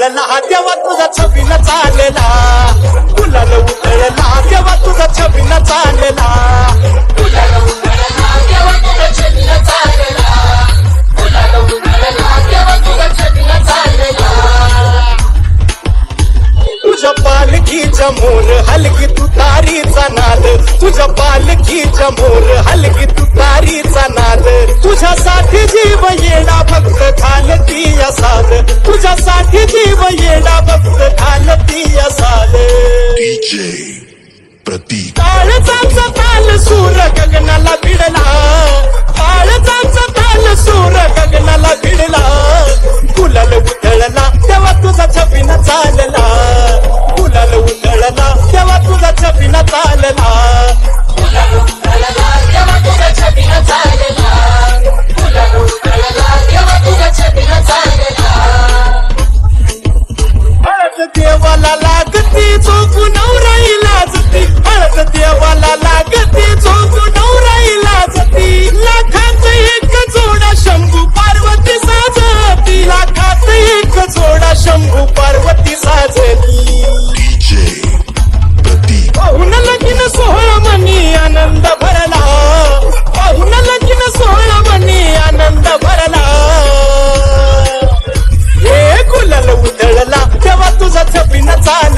उधळला तेव्हा तुझा छबिना चालला, गुलाल उधळला तेव्हा तुझा छबिना चालला, गुलाल उधळला तेव्हा तुझा छबिना चालला, गुलाल उधळला तेव्हा तुझा छबिना चालला. तुझ्या पालखीच्या मोर हलकी तुतारीचा नाद, तुझ्या पालखीच्या मोर हलकी तुतारीचा नाद, तुझ्यासाठी जीव येडा भक्त घालती साध, तुझ्यासाठी जीव येडा भक्त घालती साध. DJ प्रतीक काळजाचा ताल सूर गगनाला भिडला, काळजाचा ताल सूर गगनाला भिडला, गुलाल उधळला तेव्हा तुझा छबिना चालला, गुलाल उधळला तेव्हा तुझा छबिना चालला, गुलाल उधळला तेव्हा तुझा छबिना चालला, गुलाल उधळला तेव्हा तुझा छबिना चालला. हळद देवाला लागती चोखू नवराई लाजती, हळद देवाला लागती चोखू नवराई लाजती, लाखात एक जोडा शंभू पार्वती साजती, लाखात एक जोडा शंभू पार्वती साजती. DJ प्रतीक पाहुन लगीन सोहळा मनी आनंद भरला, पाहुन लगीन सोहळा मनी आनंद भरला. हे गुलाल उधळला तेव्हा तुझा छबिना चालला,